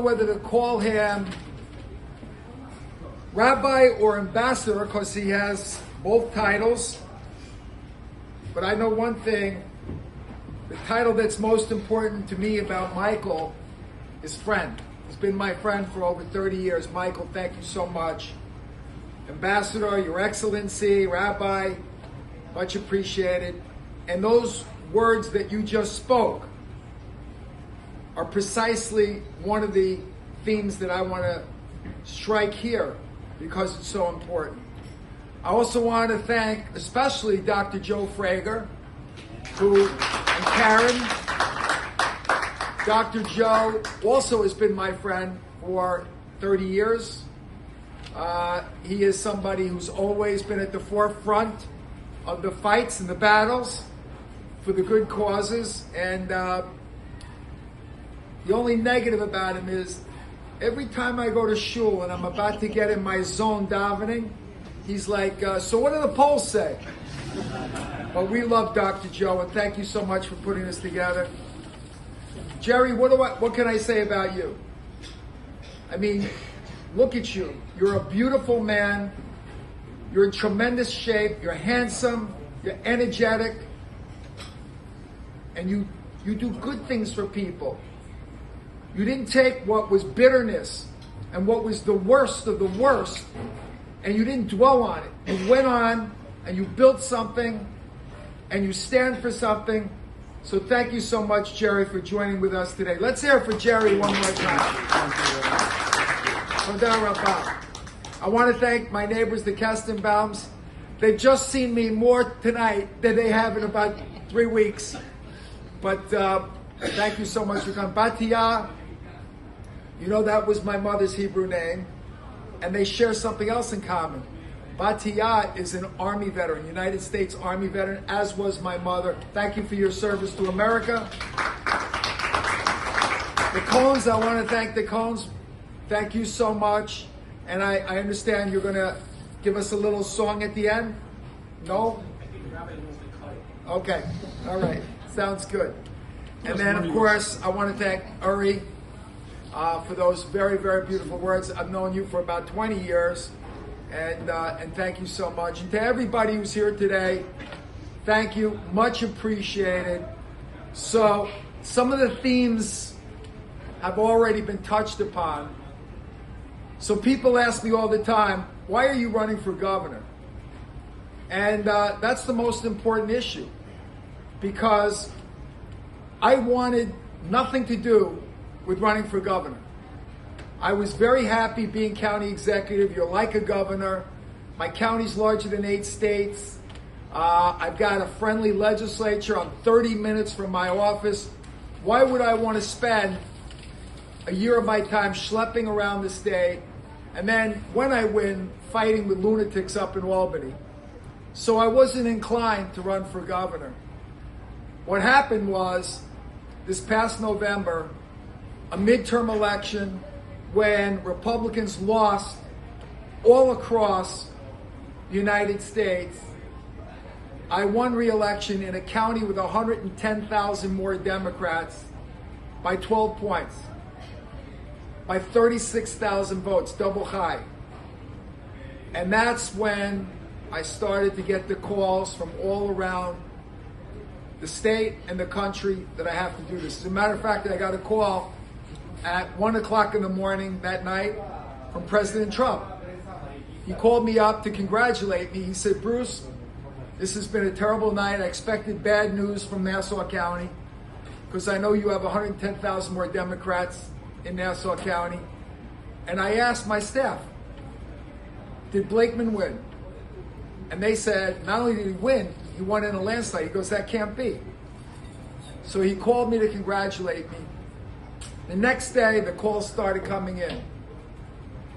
Whether to call him rabbi or ambassador because he has both titles. But I know one thing, the title that's most important to me about Michael is friend. He's been my friend for over 30 years. Michael, thank you so much. Ambassador, Your Excellency, Rabbi, much appreciated. And those words that you just spoke are precisely one of the themes that I want to strike here because it's so important. I also want to thank especially Dr. Joe Frager and Karen. Dr. Joe also has been my friend for 30 years. He is somebody who's always been at the forefront of the fights and the battles for the good causes. And the only negative about him is every time I go to shul and I'm about to get in my zone davening, he's like, so what do the polls say? But we love Dr. Joe, and thank you so much for putting this together. Jerry, what can I say about you? I mean, look at you. You're a beautiful man. You're in tremendous shape. You're handsome. You're energetic. And you do good things for people. You didn't take what was bitterness and what was the worst of the worst, and you didn't dwell on it. You went on and you built something and you stand for something. So thank you so much, Jerry, for joining with us today. Let's hear it for Jerry one more time. I want to thank my neighbors, the Kestenbaums. They've just seen me more tonight than they have in about 3 weeks. But thank you so much for coming. Batia, you know that was my mother's Hebrew name. And they share something else in common. Batia is an Army veteran, United States Army veteran, as was my mother. Thank you for your service to America. The Cohns, I want to thank the Cohns. Thank you so much. And I understand you're going to give us a little song at the end? No? Okay. All right. Sounds good. And then, of course, I want to thank Uri for those very, very beautiful words. I've known you for about 20 years. And thank you so much. And to everybody who's here today, thank you. Much appreciated. So some of the themes have already been touched upon. So people ask me all the time, why are you running for governor? And that's the most important issue. Because I wanted nothing to do with running for governor. I was very happy being county executive. You're like a governor. My county's larger than 8 states. I've got a friendly legislature. I'm 30 minutes from my office. Why would I want to spend a year of my time schlepping around the state and then, when I win, fighting with lunatics up in Albany? So I wasn't inclined to run for governor. What happened was, this past November, a midterm election, when Republicans lost all across the United States, I won re-election in a county with 110,000 more Democrats by 12 points, by 36,000 votes, double high. And that's when I started to get the calls from all around the state and the country that I have to do this. As a matter of fact, I got a call at 1 o'clock in the morning that night from President Trump. He called me up to congratulate me. He said, Bruce, this has been a terrible night. I expected bad news from Nassau County because I know you have 110,000 more Democrats in Nassau County. And I asked my staff, did Blakeman win? And they said, not only did he win, he won in a landslide. He goes, that can't be. So he called me to congratulate me. The next day, the calls started coming in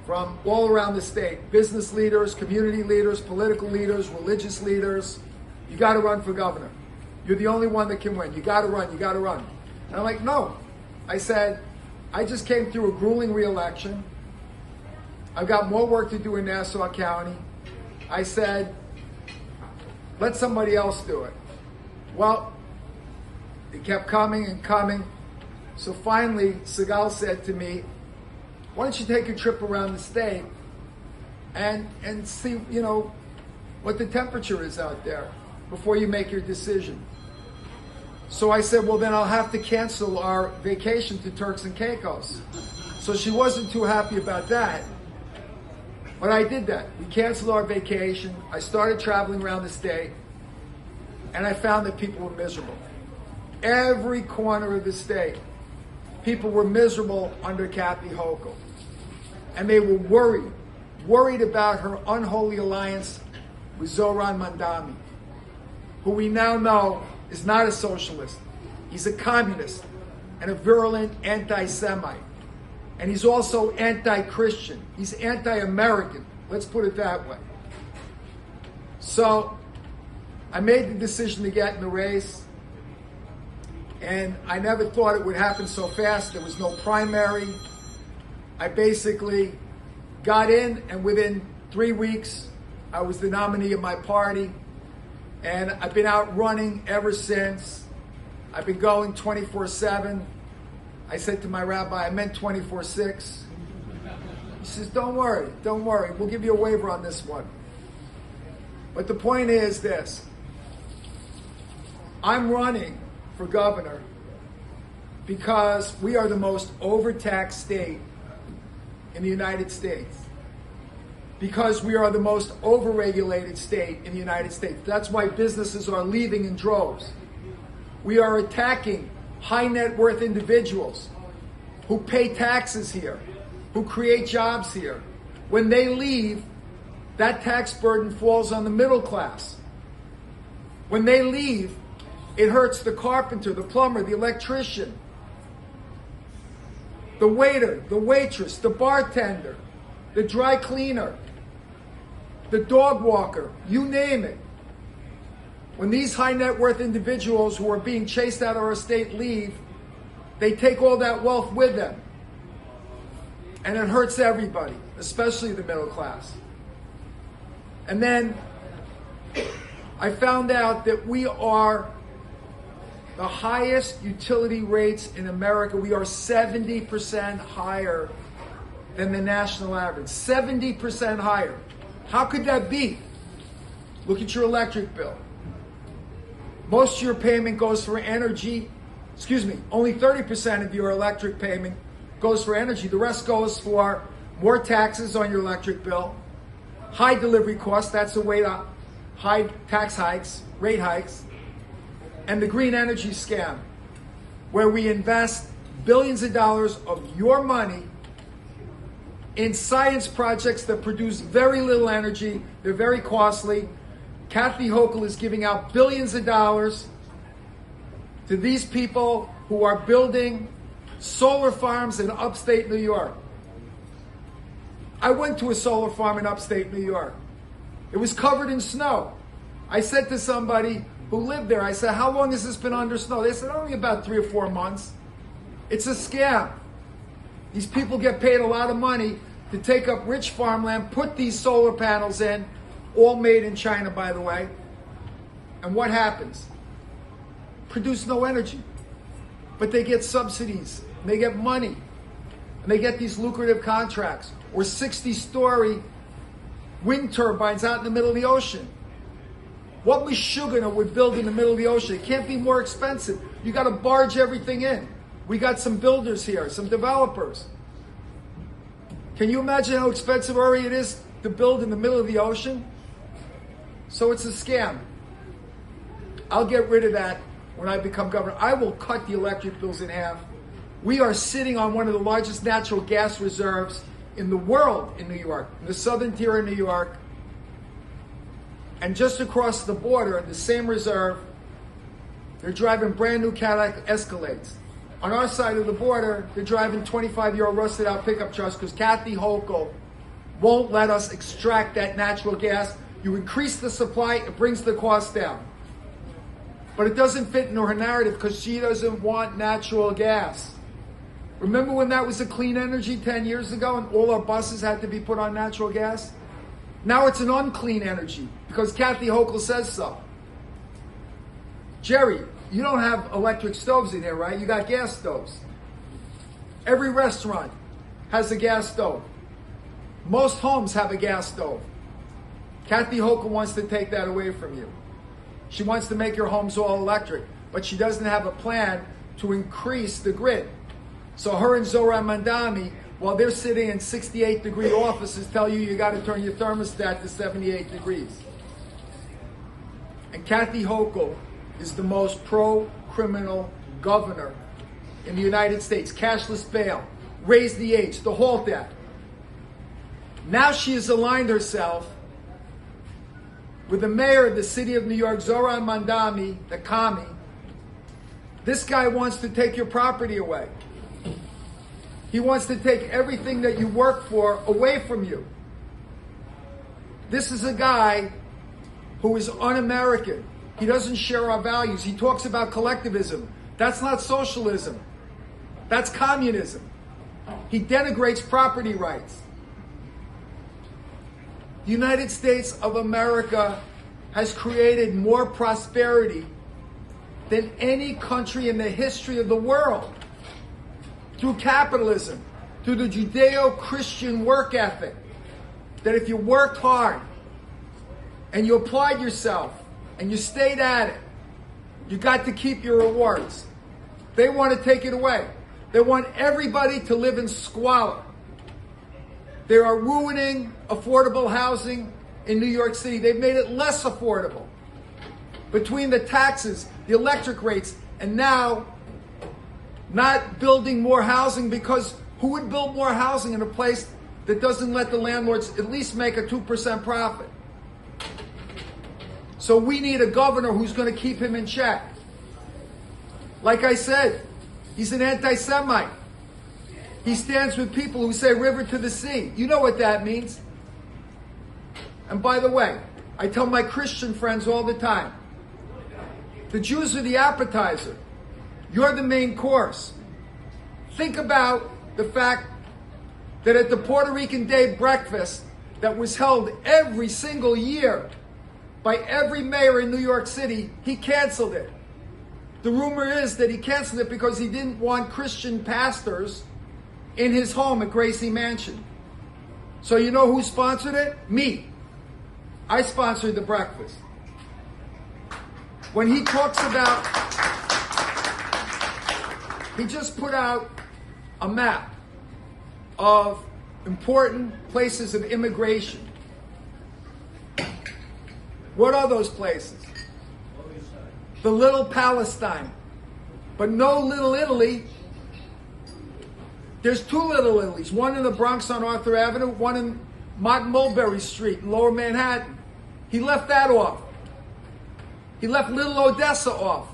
from all around the state. Business leaders, community leaders, political leaders, religious leaders. You got to run for governor. You're the only one that can win. You got to run. You got to run. And I'm like, no. I said, I just came through a grueling re-election. I've got more work to do in Nassau County. I said, let somebody else do it. Well, it kept coming and coming. So finally, Segal said to me, why don't you take a trip around the state and see, what the temperature is out there before you make your decision. So I said, well, then I'll have to cancel our vacation to Turks and Caicos. So she wasn't too happy about that. But I did that. We canceled our vacation. I started traveling around the state, and I found that people were miserable. Every corner of the state, people were miserable under Kathy Hochul. And they were worried about her unholy alliance with Zoran Mandami, who we now know is not a socialist. He's a communist and a virulent anti-Semite. And he's also anti-Christian. He's anti-American. Let's put it that way. So I made the decision to get in the race. And I never thought it would happen so fast. There was no primary. I basically got in, and within 3 weeks, I was the nominee of my party. And I've been out running ever since. I've been going 24/7. I said to my rabbi, I meant 24/6. He says, don't worry. We'll give you a waiver on this one. But the point is this. I'm running for governor because we are the most overtaxed state in the United States. Because we are the most overregulated state in the United States. That's why businesses are leaving in droves. We are attacking high net worth individuals who pay taxes here, who create jobs here. When they leave, that tax burden falls on the middle class. When they leave, it hurts the carpenter, the plumber, the electrician, the waiter, the waitress, the bartender, the dry cleaner, the dog walker, you name it. When these high net worth individuals who are being chased out of our state leave, they take all that wealth with them. And it hurts everybody, especially the middle class. And then I found out that we are the highest utility rates in America. We are 70% higher than the national average. 70% higher. How could that be? Look at your electric bill. Most of your payment goes for energy. Only 30% of your electric payment goes for energy. The rest goes for more taxes on your electric bill, high delivery costs, that's the way to high tax hikes, rate hikes, and the green energy scam, where we invest billions of dollars of your money in science projects that produce very little energy. They're very costly. Kathy Hochul is giving out billions of dollars to these people who are building solar farms in upstate New York. I went to a solar farm in upstate New York. It was covered in snow. I said to somebody who lived there, I said, how long has this been under snow? They said, only about 3 or 4 months. It's a scam. These people get paid a lot of money to take up rich farmland, put these solar panels in, all made in China, by the way. And what happens? Produce no energy. But they get subsidies, and they get money, and they get these lucrative contracts, or 60-story wind turbines out in the middle of the ocean. What Michigan would build in the middle of the ocean? It can't be more expensive. You got to barge everything in. We got some builders here, some developers. Can you imagine how expensive already it is to build in the middle of the ocean? So it's a scam. I'll get rid of that when I become governor. I will cut the electric bills in half. We are sitting on one of the largest natural gas reserves in the world in New York, in the southern tier of New York. And just across the border, in the same reserve, they're driving brand new Cadillac Escalades. On our side of the border, they're driving 25-year-old rusted out pickup trucks because Kathy Hochul won't let us extract that natural gas. You increase the supply, it brings the cost down. But it doesn't fit into her narrative because she doesn't want natural gas. Remember when that was a clean energy 10 years ago and all our buses had to be put on natural gas? Now it's an unclean energy because Kathy Hochul says so. Jerry, you don't have electric stoves in here, right? You got gas stoves. Every restaurant has a gas stove. Most homes have a gas stove. Kathy Hochul wants to take that away from you. She wants to make your homes all electric, but she doesn't have a plan to increase the grid. So her and Zohran Mandami, while they're sitting in 68-degree offices, tell you you got to turn your thermostat to 78 degrees. And Kathy Hochul is the most pro-criminal governor in the United States. Cashless bail, raise the age, to halt that. Now she has aligned herself with the mayor of the city of New York, Zohran Mandami, the commie. This guy wants to take your property away. He wants to take everything that you work for away from you. This is a guy who is un-American. He doesn't share our values. He talks about collectivism. That's not socialism. That's communism. He denigrates property rights. The United States of America has created more prosperity than any country in the history of the world through capitalism, through the Judeo-Christian work ethic, that if you worked hard and you applied yourself and you stayed at it, you got to keep your rewards. They want to take it away. They want everybody to live in squalor. They are ruining affordable housing in New York City. They've made it less affordable. Between the taxes, the electric rates, and now not building more housing, because who would build more housing in a place that doesn't let the landlords at least make a 2% profit? So we need a governor who's going to keep him in check. Like I said, he's an anti-Semite. He stands with people who say river to the sea. You know what that means. And by the way, I tell my Christian friends all the time, the Jews are the appetizer. You're the main course. Think about the fact that at the Puerto Rican Day breakfast that was held every single year by every mayor in New York City, he canceled it. The rumor is that he canceled it because he didn't want Christian pastors in his home at Gracie Mansion. So you know who sponsored it? Me. I sponsored the breakfast. When he talks about, he just put out a map of important places of immigration. What are those places? The Little Palestine, but no Little Italy. There's two Little Italies, one in the Bronx on Arthur Avenue, one in Mott Mulberry Street in Lower Manhattan. He left that off. He left Little Odessa off.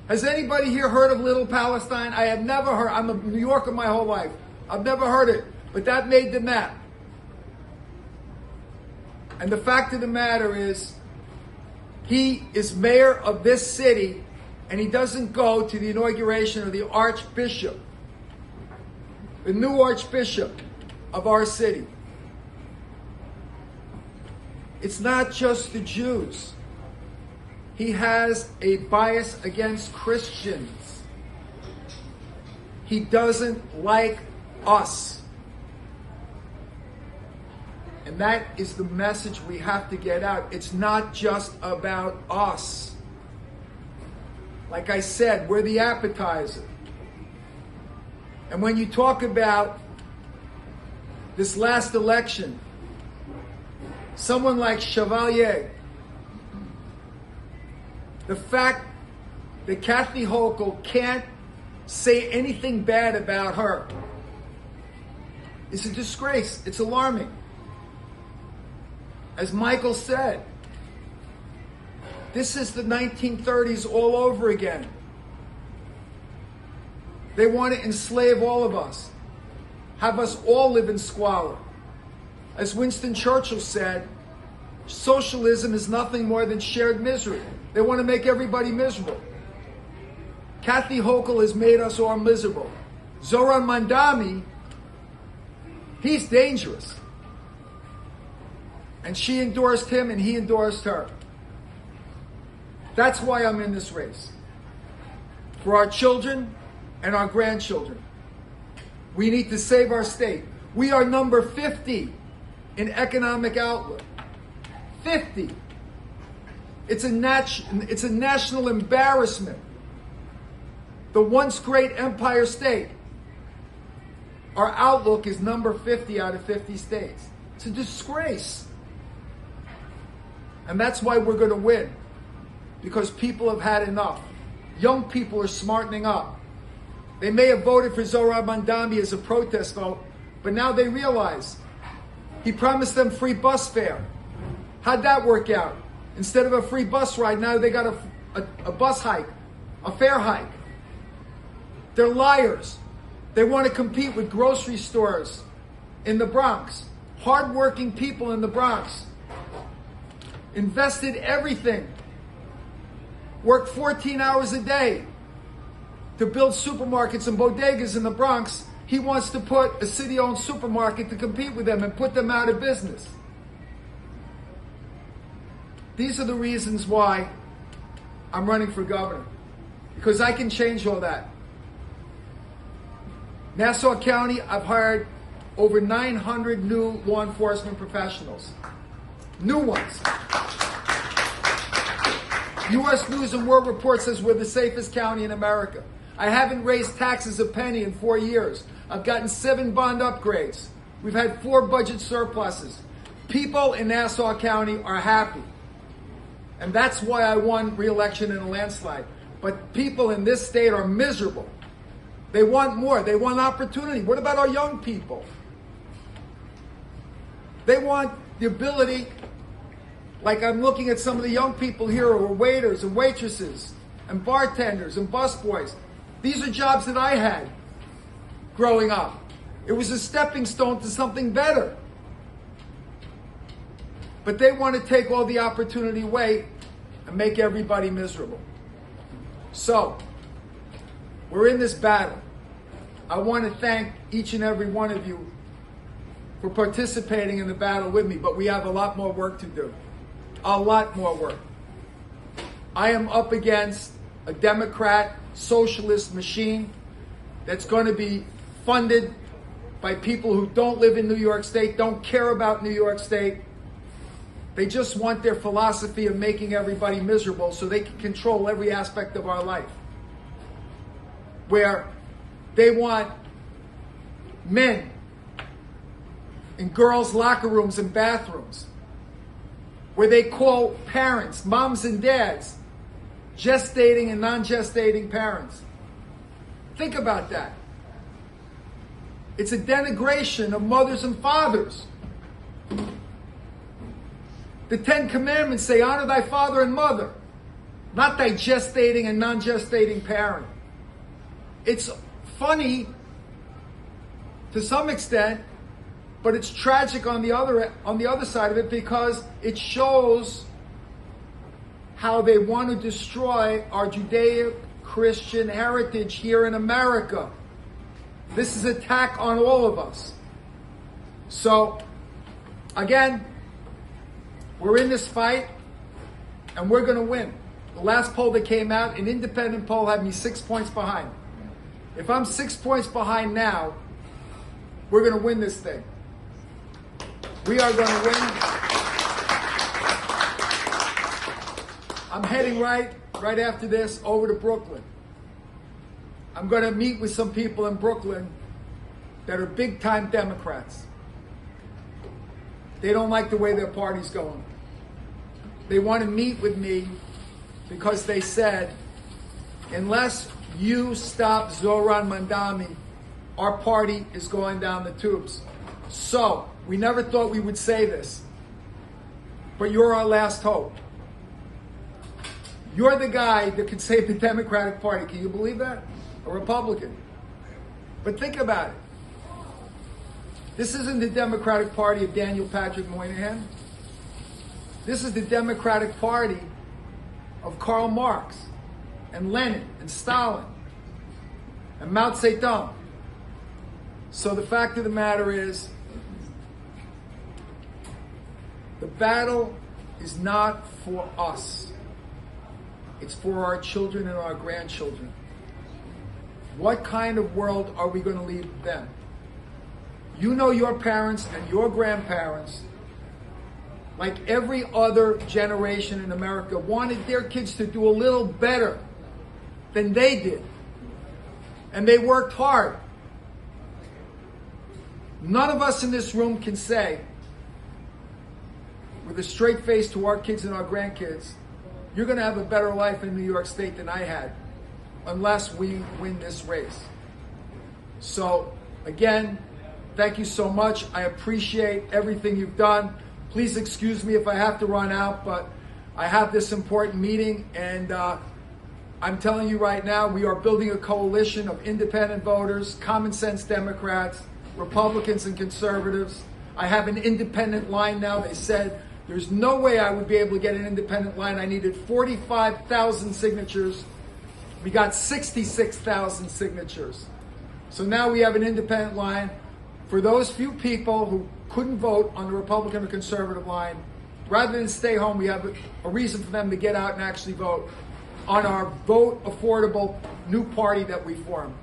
Has anybody here heard of Little Palestine? I have never heard. I'm a New Yorker my whole life. I've never heard it, but that made the map. And the fact of the matter is, he is mayor of this city, and he doesn't go to the inauguration of the Archbishop, the new Archbishop of our city. It's not just the Jews. He has a bias against Christians. He doesn't like us. And that is the message we have to get out. It's not just about us. Like I said, we're the appetizer. And when you talk about this last election, someone like Chevalier, the fact that Kathy Hochul can't say anything bad about her is a disgrace. It's alarming. As Michael said, this is the 1930s all over again. They want to enslave all of us, have us all live in squalor. As Winston Churchill said, socialism is nothing more than shared misery. They want to make everybody miserable. Kathy Hochul has made us all miserable. Zohran Mandami, he's dangerous. And she endorsed him and he endorsed her. That's why I'm in this race. For our children and our grandchildren. We need to save our state. We are number 50 in economic outlook. 50. It's a national embarrassment. The once great empire state. Our outlook is number 50 out of 50 states. It's a disgrace. And that's why we're going to win. Because people have had enough. Young people are smartening up. They may have voted for Zohran Mamdani as a protest vote, but now they realize he promised them free bus fare. How'd that work out? Instead of a free bus ride, now they got a bus hike, a fare hike. They're liars. They want to compete with grocery stores in the Bronx. Hardworking people in the Bronx invested everything. Worked 14 hours a day to build supermarkets and bodegas in the Bronx. He wants to put a city-owned supermarket to compete with them and put them out of business. These are the reasons why I'm running for governor. Because I can change all that. Nassau County, I've hired over 900 new law enforcement professionals. New ones. U.S. News and World Report says we're the safest county in America. I haven't raised taxes a penny in 4 years. I've gotten 7 bond upgrades. We've had 4 budget surpluses. People in Nassau County are happy. And that's why I won re-election in a landslide. But people in this state are miserable. They want more. They want opportunity. What about our young people? They want the ability, like I'm looking at some of the young people here who are waiters and waitresses and bartenders and busboys. These are jobs that I had growing up. It was a stepping stone to something better. But they want to take all the opportunity away and make everybody miserable. So, we're in this battle. I want to thank each and every one of you for participating in the battle with me, but we have a lot more work to do. A lot more work. I am up against a Democrat socialist machine that's going to be funded by people who don't live in New York State, don't care about New York State. They just want their philosophy of making everybody miserable so they can control every aspect of our life. Where they want men in girls' locker rooms and bathrooms. Where they call parents, moms and dads, gestating and non-gestating parents. Think about that. It's a denigration of mothers and fathers. The 10 Commandments say, honor thy father and mother, not thy gestating and non-gestating parent. It's funny to some extent, but it's tragic on the other side of it because it shows how they want to destroy our Judeo-Christian heritage here in America. This is an attack on all of us. So, again, we're in this fight, and we're going to win. The last poll that came out, an independent poll, had me 6 points behind. If I'm 6 points behind now, we're going to win this thing. We are going to win. I'm heading right after this over to Brooklyn. I'm going to meet with some people in Brooklyn that are big-time Democrats. They don't like the way their party's going. They want to meet with me because they said, unless you stop Zohran Mamdani, our party is going down the tubes. So, we never thought we would say this, but you're our last hope. You're the guy that could save the Democratic Party. Can you believe that? A Republican. But think about it. This isn't the Democratic Party of Daniel Patrick Moynihan. This is the Democratic Party of Karl Marx and Lenin and Stalin and Mao Zedong. So the fact of the matter is, the battle is not for us. It's for our children and our grandchildren. What kind of world are we going to leave them? You know your parents and your grandparents, like every other generation in America, wanted their kids to do a little better than they did. And they worked hard. None of us in this room can say, with a straight face to our kids and our grandkids, you're going to have a better life in New York State than I had, unless we win this race. So, again, thank you so much. I appreciate everything you've done. Please excuse me if I have to run out, but I have this important meeting, and I'm telling you right now, we are building a coalition of independent voters, common sense Democrats, Republicans and conservatives. I have an independent line now. They said there's no way I would be able to get an independent line. I needed 45,000 signatures. We got 66,000 signatures. So now we have an independent line. For those few people who couldn't vote on the Republican or conservative line, rather than stay home, we have a reason for them to get out and actually vote on our vote affordable new party that we formed.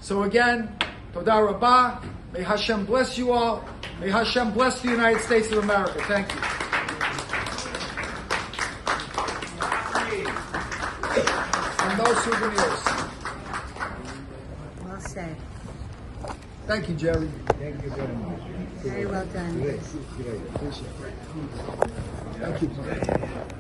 So again, Toda Rabbah. May Hashem bless you all. May Hashem bless the United States of America. Thank you. And no souvenirs. Well said. Thank you, Jerry. Thank you very much. Very well done. Great. Appreciate it. Thank you.